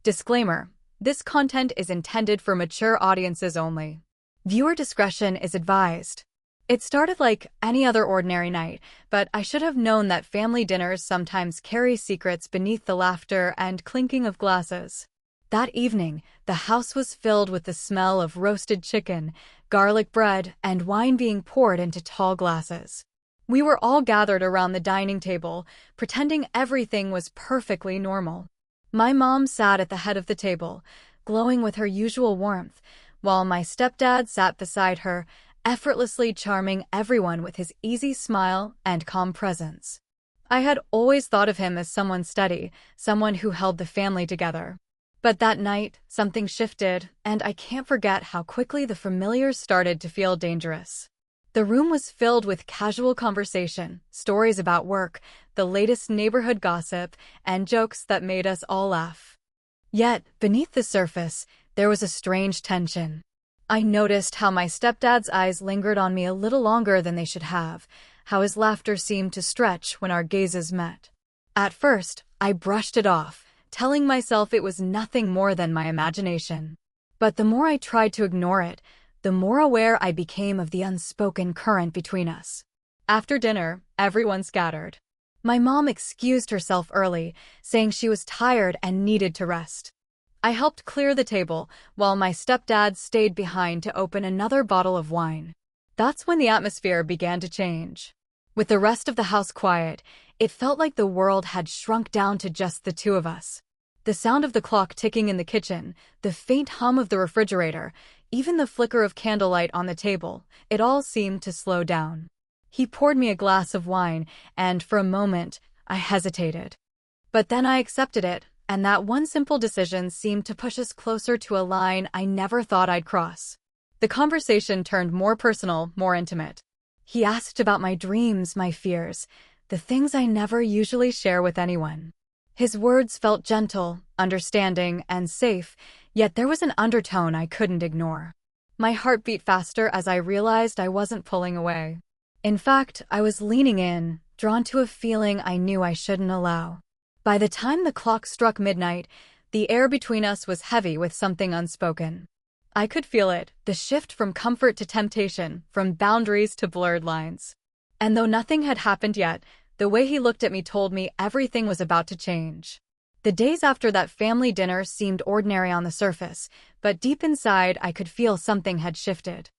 Disclaimer: this content is intended for mature audiences only. Viewer discretion is advised. It started like any other ordinary night, but I should have known that family dinners sometimes carry secrets beneath the laughter and clinking of glasses. That evening, the house was filled with the smell of roasted chicken, garlic bread, and wine being poured into tall glasses. We were all gathered around the dining table, pretending everything was perfectly normal. My mom sat at the head of the table, glowing with her usual warmth, while my stepdad sat beside her, effortlessly charming everyone with his easy smile and calm presence. I had always thought of him as someone steady, someone who held the family together. But that night, something shifted, and I can't forget how quickly the familiar started to feel dangerous. The room was filled with casual conversation, stories about work, the latest neighborhood gossip, and jokes that made us all laugh. Yet, beneath the surface, there was a strange tension. I noticed how my stepdad's eyes lingered on me a little longer than they should have, how his laughter seemed to stretch when our gazes met. At first, I brushed it off, telling myself it was nothing more than my imagination. But the more I tried to ignore it, the more aware I became of the unspoken current between us. After dinner, everyone scattered. My mom excused herself early, saying she was tired and needed to rest. I helped clear the table, while my stepdad stayed behind to open another bottle of wine. That's when the atmosphere began to change. With the rest of the house quiet, it felt like the world had shrunk down to just the two of us. The sound of the clock ticking in the kitchen, the faint hum of the refrigerator, even the flicker of candlelight on the table, it all seemed to slow down. He poured me a glass of wine, and for a moment, I hesitated. But then I accepted it, and that one simple decision seemed to push us closer to a line I never thought I'd cross. The conversation turned more personal, more intimate. He asked about my dreams, my fears, the things I never usually share with anyone. His words felt gentle, understanding, and safe, yet there was an undertone I couldn't ignore. My heart beat faster as I realized I wasn't pulling away. In fact, I was leaning in, drawn to a feeling I knew I shouldn't allow. By the time the clock struck midnight, the air between us was heavy with something unspoken. I could feel it, the shift from comfort to temptation, from boundaries to blurred lines. And though nothing had happened yet, the way he looked at me told me everything was about to change. The days after that family dinner seemed ordinary on the surface, but deep inside I could feel something had shifted.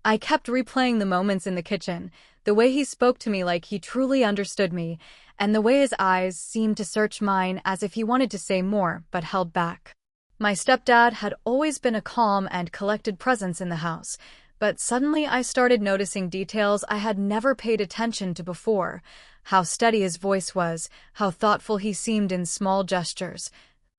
I kept replaying the moments in the kitchen, the way he spoke to me like he truly understood me, and the way his eyes seemed to search mine as if he wanted to say more but held back. My stepdad had always been a calm and collected presence in the house, but suddenly I started noticing details I had never paid attention to before. How steady his voice was, how thoughtful he seemed in small gestures,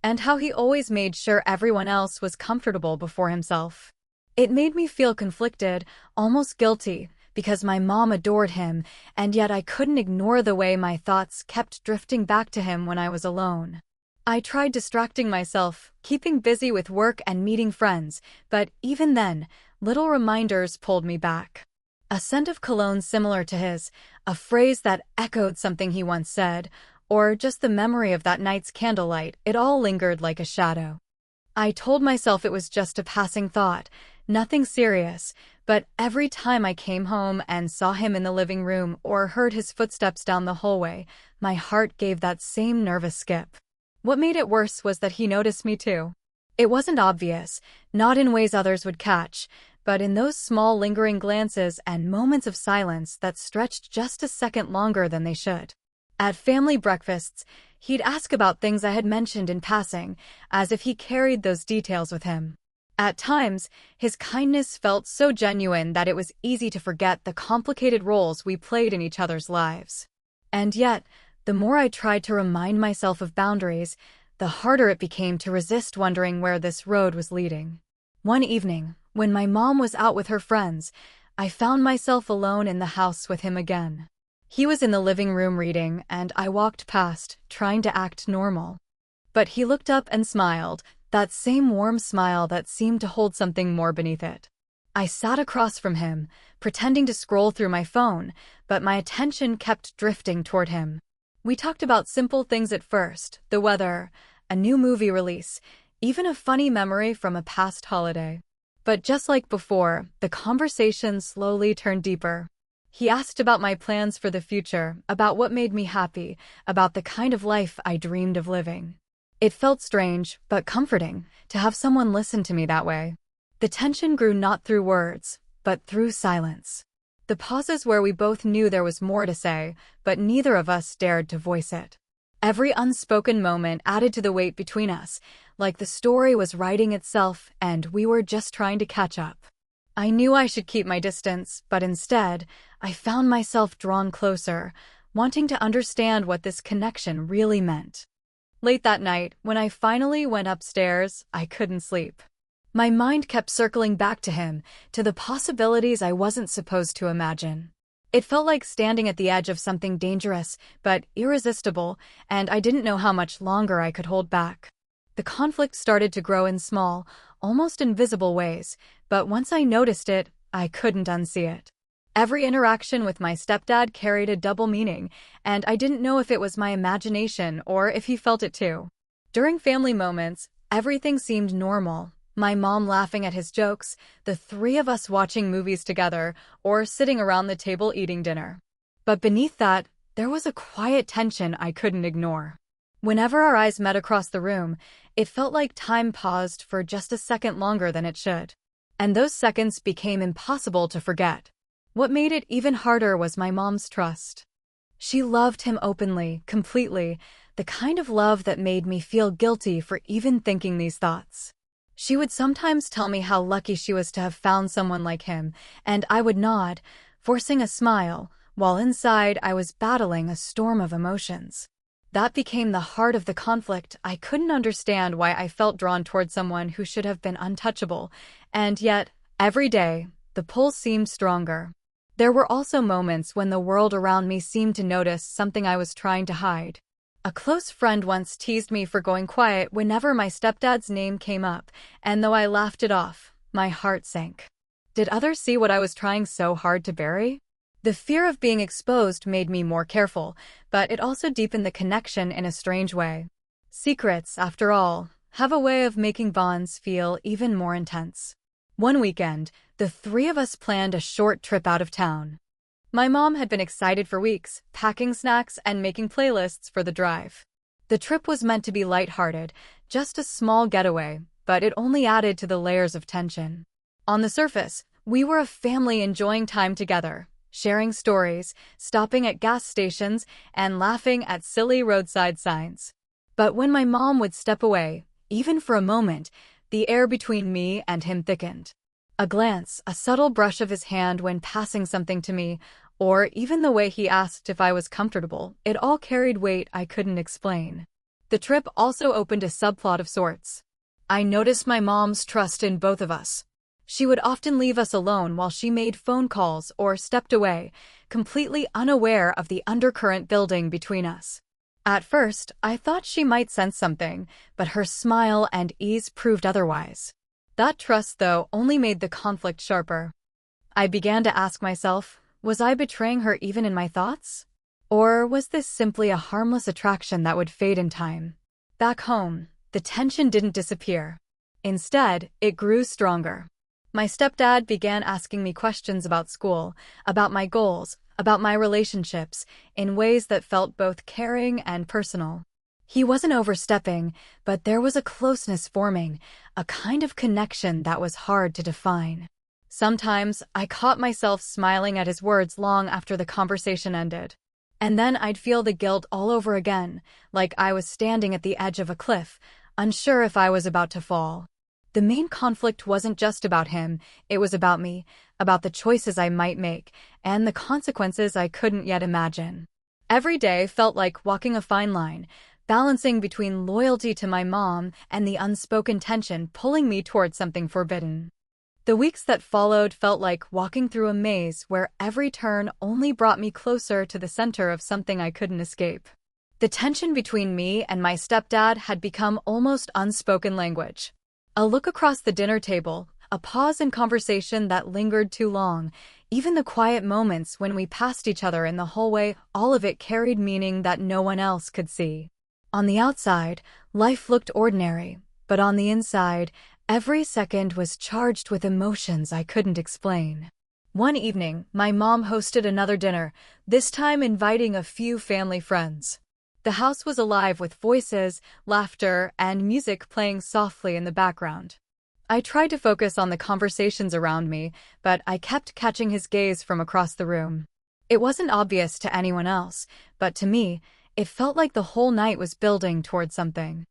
and how he always made sure everyone else was comfortable before himself. It made me feel conflicted, almost guilty, because my mom adored him, and yet I couldn't ignore the way my thoughts kept drifting back to him when I was alone. I tried distracting myself, keeping busy with work and meeting friends, but even then, little reminders pulled me back. A scent of cologne similar to his, a phrase that echoed something he once said, or just the memory of that night's candlelight, it all lingered like a shadow. I told myself it was just a passing thought, nothing serious, but every time I came home and saw him in the living room or heard his footsteps down the hallway, my heart gave that same nervous skip. What made it worse was that he noticed me too. It wasn't obvious, not in ways others would catch, but in those small lingering glances and moments of silence that stretched just a second longer than they should. At family breakfasts, he'd ask about things I had mentioned in passing, as if he carried those details with him. At times, his kindness felt so genuine that it was easy to forget the complicated roles we played in each other's lives. And yet, the more I tried to remind myself of boundaries, the harder it became to resist wondering where this road was leading. One evening, when my mom was out with her friends, I found myself alone in the house with him again. He was in the living room reading, and I walked past, trying to act normal. But he looked up and smiled, that same warm smile that seemed to hold something more beneath it. I sat across from him, pretending to scroll through my phone, but my attention kept drifting toward him. We talked about simple things at first, the weather, a new movie release, even a funny memory from a past holiday. But just like before, the conversation slowly turned deeper. He asked about my plans for the future, about what made me happy, about the kind of life I dreamed of living. It felt strange, but comforting, to have someone listen to me that way. The tension grew not through words, but through silence. The pauses where we both knew there was more to say, but neither of us dared to voice it. Every unspoken moment added to the weight between us, like the story was writing itself and we were just trying to catch up. I knew I should keep my distance, but instead, I found myself drawn closer, wanting to understand what this connection really meant. Late that night, when I finally went upstairs, I couldn't sleep. My mind kept circling back to him, to the possibilities I wasn't supposed to imagine. It felt like standing at the edge of something dangerous, but irresistible, and I didn't know how much longer I could hold back. The conflict started to grow in small, almost invisible ways, but once I noticed it, I couldn't unsee it. Every interaction with my stepdad carried a double meaning, and I didn't know if it was my imagination or if he felt it too. During family moments, everything seemed normal. My mom laughing at his jokes, the three of us watching movies together, or sitting around the table eating dinner. But beneath that, there was a quiet tension I couldn't ignore. Whenever our eyes met across the room, it felt like time paused for just a second longer than it should. And those seconds became impossible to forget. What made it even harder was my mom's trust. She loved him openly, completely, the kind of love that made me feel guilty for even thinking these thoughts. She would sometimes tell me how lucky she was to have found someone like him, and I would nod, forcing a smile, while inside I was battling a storm of emotions. That became the heart of the conflict. I couldn't understand why I felt drawn toward someone who should have been untouchable, and yet, every day, the pull seemed stronger. There were also moments when the world around me seemed to notice something I was trying to hide. A close friend once teased me for going quiet whenever my stepdad's name came up, and though I laughed it off, my heart sank. Did others see what I was trying so hard to bury? The fear of being exposed made me more careful, but it also deepened the connection in a strange way. Secrets, after all, have a way of making bonds feel even more intense. One weekend, the three of us planned a short trip out of town. My mom had been excited for weeks, packing snacks and making playlists for the drive. The trip was meant to be lighthearted, just a small getaway, but it only added to the layers of tension. On the surface, we were a family enjoying time together, sharing stories, stopping at gas stations, and laughing at silly roadside signs. But when my mom would step away, even for a moment, the air between me and him thickened. A glance, a subtle brush of his hand when passing something to me, or even the way he asked if I was comfortable, it all carried weight I couldn't explain. The trip also opened a subplot of sorts. I noticed my mom's trust in both of us. She would often leave us alone while she made phone calls or stepped away, completely unaware of the undercurrent building between us. At first, I thought she might sense something, but her smile and ease proved otherwise. That trust, though, only made the conflict sharper. I began to ask myself, was I betraying her even in my thoughts? Or was this simply a harmless attraction that would fade in time? Back home, the tension didn't disappear. Instead, it grew stronger. My stepdad began asking me questions about school, about my goals, about my relationships, in ways that felt both caring and personal. He wasn't overstepping, but there was a closeness forming, a kind of connection that was hard to define. Sometimes, I caught myself smiling at his words long after the conversation ended. And then I'd feel the guilt all over again, like I was standing at the edge of a cliff, unsure if I was about to fall. The main conflict wasn't just about him, it was about me, about the choices I might make, and the consequences I couldn't yet imagine. Every day felt like walking a fine line, balancing between loyalty to my mom and the unspoken tension pulling me toward something forbidden. The weeks that followed felt like walking through a maze where every turn only brought me closer to the center of something I couldn't escape. The tension between me and my stepdad had become almost unspoken language. A look across the dinner table, a pause in conversation that lingered too long, even the quiet moments when we passed each other in the hallway, all of it carried meaning that no one else could see. On the outside, life looked ordinary. But on the inside, every second was charged with emotions I couldn't explain. One evening, my mom hosted another dinner, this time inviting a few family friends. The house was alive with voices, laughter, and music playing softly in the background. I tried to focus on the conversations around me, but I kept catching his gaze from across the room. It wasn't obvious to anyone else, but to me, it felt like the whole night was building toward something.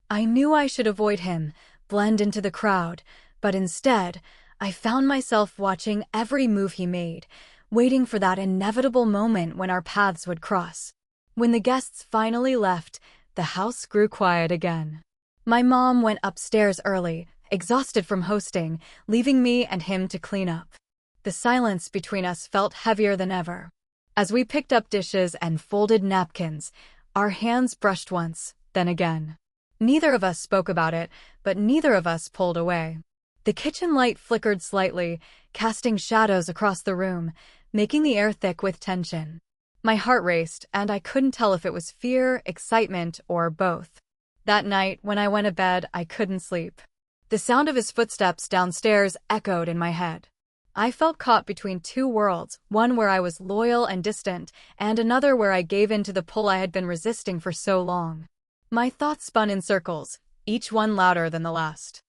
I knew I should avoid him, blend into the crowd, but instead, I found myself watching every move he made, waiting for that inevitable moment when our paths would cross. When the guests finally left, the house grew quiet again. My mom went upstairs early, exhausted from hosting, leaving me and him to clean up. The silence between us felt heavier than ever. As we picked up dishes and folded napkins, our hands brushed once, then again. Neither of us spoke about it, but neither of us pulled away. The kitchen light flickered slightly, casting shadows across the room, making the air thick with tension. My heart raced, and I couldn't tell if it was fear, excitement, or both. That night, when I went to bed, I couldn't sleep. The sound of his footsteps downstairs echoed in my head. I felt caught between two worlds, one where I was loyal and distant, and another where I gave in to the pull I had been resisting for so long. My thoughts spun in circles, each one louder than the last.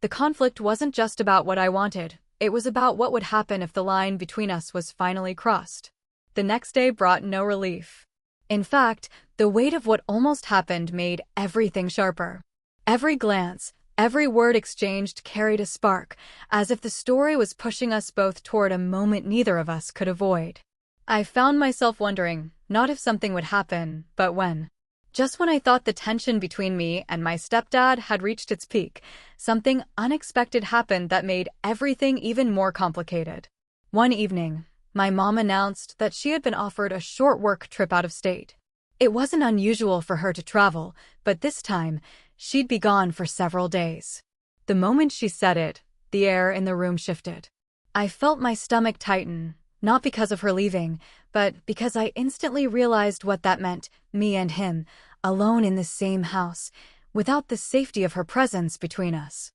The conflict wasn't just about what I wanted, it was about what would happen if the line between us was finally crossed. The next day brought no relief. In fact, the weight of what almost happened made everything sharper. Every glance, every word exchanged carried a spark, as if the story was pushing us both toward a moment neither of us could avoid. I found myself wondering, not if something would happen, but when. Just when I thought the tension between me and my stepdad had reached its peak, something unexpected happened that made everything even more complicated. One evening, my mom announced that she had been offered a short work trip out of state. It wasn't unusual for her to travel, but this time, she'd be gone for several days. The moment she said it, the air in the room shifted. I felt my stomach tighten, not because of her leaving, but because I instantly realized what that meant, me and him, alone in the same house, without the safety of her presence between us.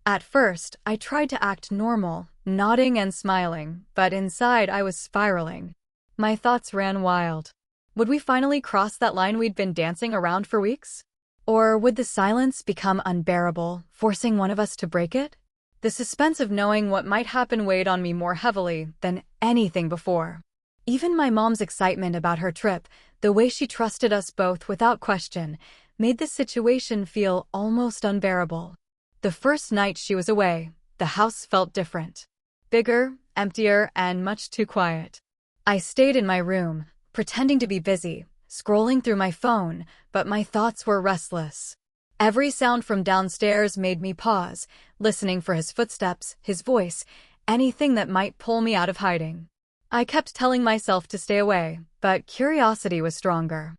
At first, I tried to act normal, nodding and smiling, but inside I was spiraling. My thoughts ran wild. Would we finally cross that line we'd been dancing around for weeks? Or would the silence become unbearable, forcing one of us to break it? The suspense of knowing what might happen weighed on me more heavily than anything before. Even my mom's excitement about her trip, the way she trusted us both without question, made the situation feel almost unbearable. The first night she was away, the house felt different. Bigger, emptier, and much too quiet. I stayed in my room, pretending to be busy, scrolling through my phone, but my thoughts were restless. Every sound from downstairs made me pause, listening for his footsteps, his voice, anything that might pull me out of hiding. I kept telling myself to stay away, but curiosity was stronger.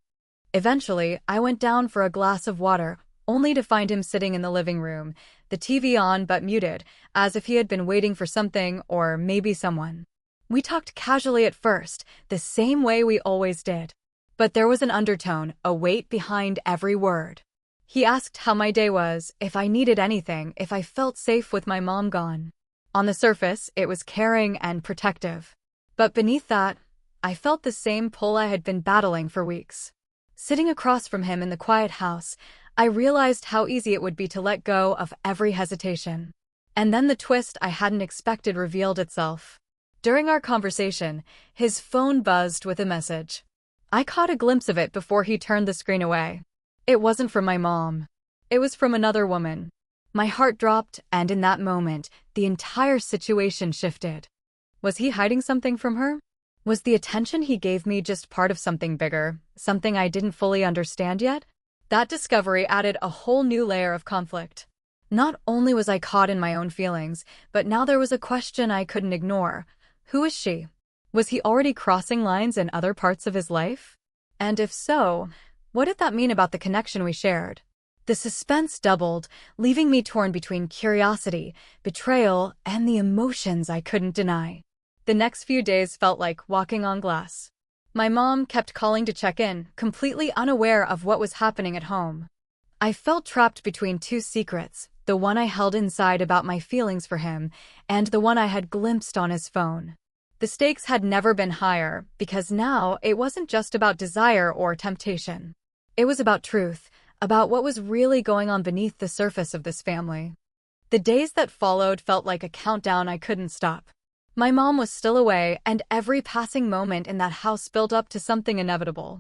Eventually, I went down for a glass of water, only to find him sitting in the living room, the TV on but muted, as if he had been waiting for something or maybe someone. We talked casually at first, the same way we always did. But there was an undertone, a weight behind every word. He asked how my day was, if I needed anything, if I felt safe with my mom gone. On the surface, it was caring and protective. But beneath that, I felt the same pull I had been battling for weeks. Sitting across from him in the quiet house, I realized how easy it would be to let go of every hesitation. And then the twist I hadn't expected revealed itself. During our conversation, his phone buzzed with a message. I caught a glimpse of it before he turned the screen away. It wasn't from my mom. It was from another woman. My heart dropped, and in that moment, the entire situation shifted. Was he hiding something from her? Was the attention he gave me just part of something bigger, something I didn't fully understand yet? That discovery added a whole new layer of conflict. Not only was I caught in my own feelings, but now there was a question I couldn't ignore. Who is she? Was he already crossing lines in other parts of his life? And if so, what did that mean about the connection we shared? The suspense doubled, leaving me torn between curiosity, betrayal, and the emotions I couldn't deny. The next few days felt like walking on glass. My mom kept calling to check in, completely unaware of what was happening at home. I felt trapped between two secrets, the one I held inside about my feelings for him, and the one I had glimpsed on his phone. The stakes had never been higher, because now it wasn't just about desire or temptation. It was about truth, about what was really going on beneath the surface of this family. The days that followed felt like a countdown I couldn't stop. My mom was still away, and every passing moment in that house built up to something inevitable.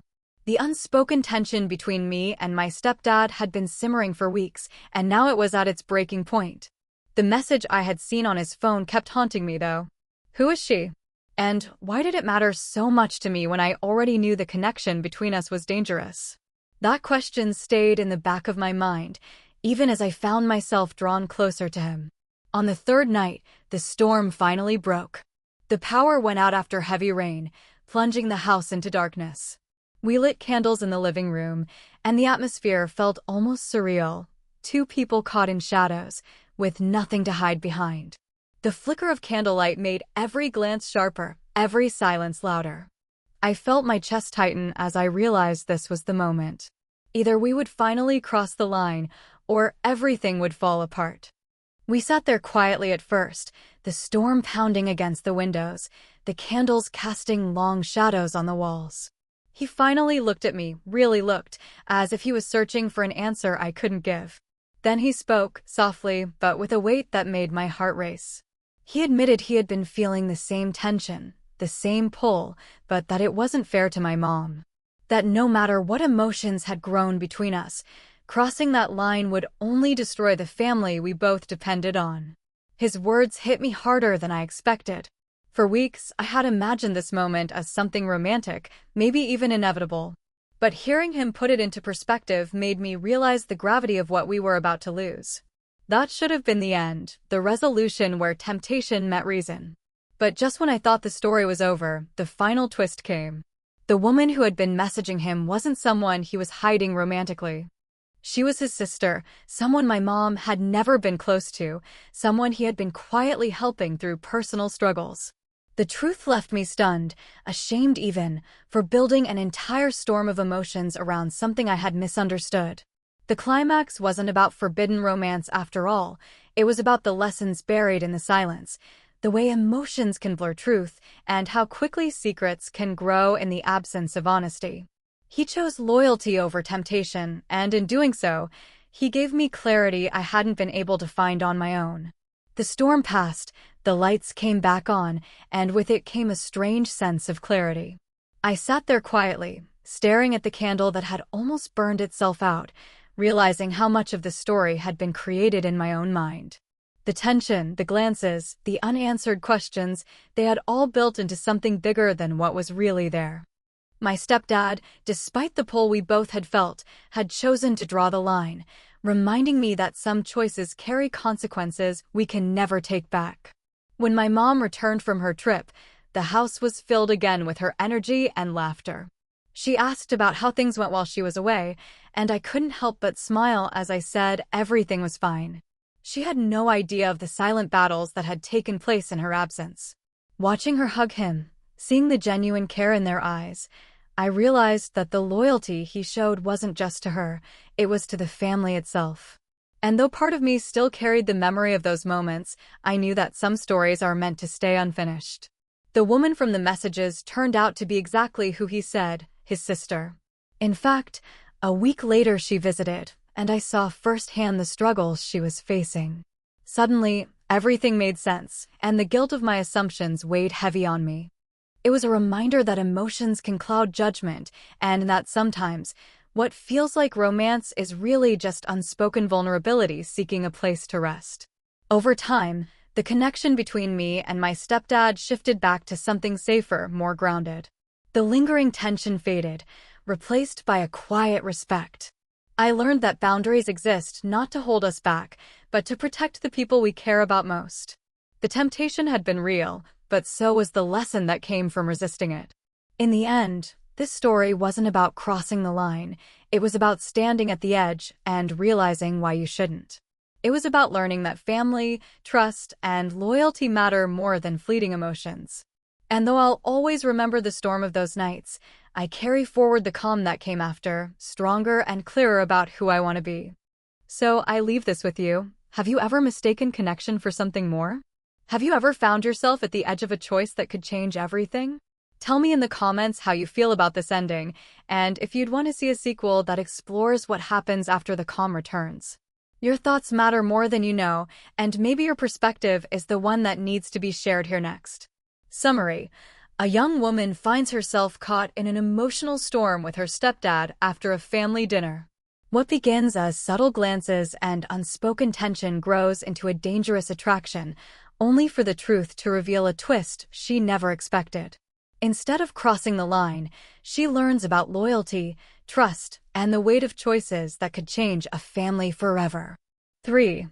The unspoken tension between me and my stepdad had been simmering for weeks, and now it was at its breaking point. The message I had seen on his phone kept haunting me, though. Who is she? And why did it matter so much to me when I already knew the connection between us was dangerous? That question stayed in the back of my mind, even as I found myself drawn closer to him. On the third night, the storm finally broke. The power went out after heavy rain, plunging the house into darkness. We lit candles in the living room, and the atmosphere felt almost surreal. Two people caught in shadows, with nothing to hide behind. The flicker of candlelight made every glance sharper, every silence louder. I felt my chest tighten as I realized this was the moment. Either we would finally cross the line, or everything would fall apart. We sat there quietly at first, the storm pounding against the windows, the candles casting long shadows on the walls. He finally looked at me, really looked, as if he was searching for an answer I couldn't give. Then he spoke, softly, but with a weight that made my heart race. He admitted he had been feeling the same tension, the same pull, but that it wasn't fair to my mom. That no matter what emotions had grown between us, crossing that line would only destroy the family we both depended on. His words hit me harder than I expected. For weeks, I had imagined this moment as something romantic, maybe even inevitable. But hearing him put it into perspective made me realize the gravity of what we were about to lose. That should have been the end, the resolution where temptation met reason. But just when I thought the story was over, the final twist came. The woman who had been messaging him wasn't someone he was hiding romantically. She was his sister, someone my mom had never been close to, someone he had been quietly helping through personal struggles. The truth left me stunned, ashamed even, for building an entire storm of emotions around something I had misunderstood. The climax wasn't about forbidden romance after all, it was about the lessons buried in the silence, the way emotions can blur truth, and how quickly secrets can grow in the absence of honesty. He chose loyalty over temptation, and in doing so, he gave me clarity I hadn't been able to find on my own. The storm passed, the lights came back on, and with it came a strange sense of clarity. I sat there quietly, staring at the candle that had almost burned itself out, realizing how much of the story had been created in my own mind. The tension, the glances, the unanswered questions, they had all built into something bigger than what was really there. My stepdad, despite the pull we both had felt, had chosen to draw the line, reminding me that some choices carry consequences we can never take back. When my mom returned from her trip, the house was filled again with her energy and laughter. She asked about how things went while she was away, and I couldn't help but smile as I said everything was fine. She had no idea of the silent battles that had taken place in her absence. Watching her hug him, seeing the genuine care in their eyes, I realized that the loyalty he showed wasn't just to her, it was to the family itself. And though part of me still carried the memory of those moments, I knew that some stories are meant to stay unfinished. The woman from the messages turned out to be exactly who he said, his sister. In fact, a week later she visited, and I saw firsthand the struggles she was facing. Suddenly, everything made sense, and the guilt of my assumptions weighed heavy on me. It was a reminder that emotions can cloud judgment, and that sometimes, what feels like romance is really just unspoken vulnerability seeking a place to rest. Over time, the connection between me and my stepdad shifted back to something safer, more grounded. The lingering tension faded, replaced by a quiet respect. I learned that boundaries exist not to hold us back, but to protect the people we care about most. The temptation had been real, but so was the lesson that came from resisting it. In the end, this story wasn't about crossing the line, it was about standing at the edge and realizing why you shouldn't. It was about learning that family, trust, and loyalty matter more than fleeting emotions. And though I'll always remember the storm of those nights, I carry forward the calm that came after, stronger and clearer about who I want to be. So I leave this with you. Have you ever mistaken connection for something more? Have you ever found yourself at the edge of a choice that could change everything? Tell me in the comments how you feel about this ending, and if you'd want to see a sequel that explores what happens after the calm returns. Your thoughts matter more than you know, and maybe your perspective is the one that needs to be shared here next. Summary: a young woman finds herself caught in an emotional storm with her stepdad after a family dinner. What begins as subtle glances and unspoken tension grows into a dangerous attraction, only for the truth to reveal a twist she never expected. Instead of crossing the line, she learns about loyalty, trust, and the weight of choices that could change a family forever. 3.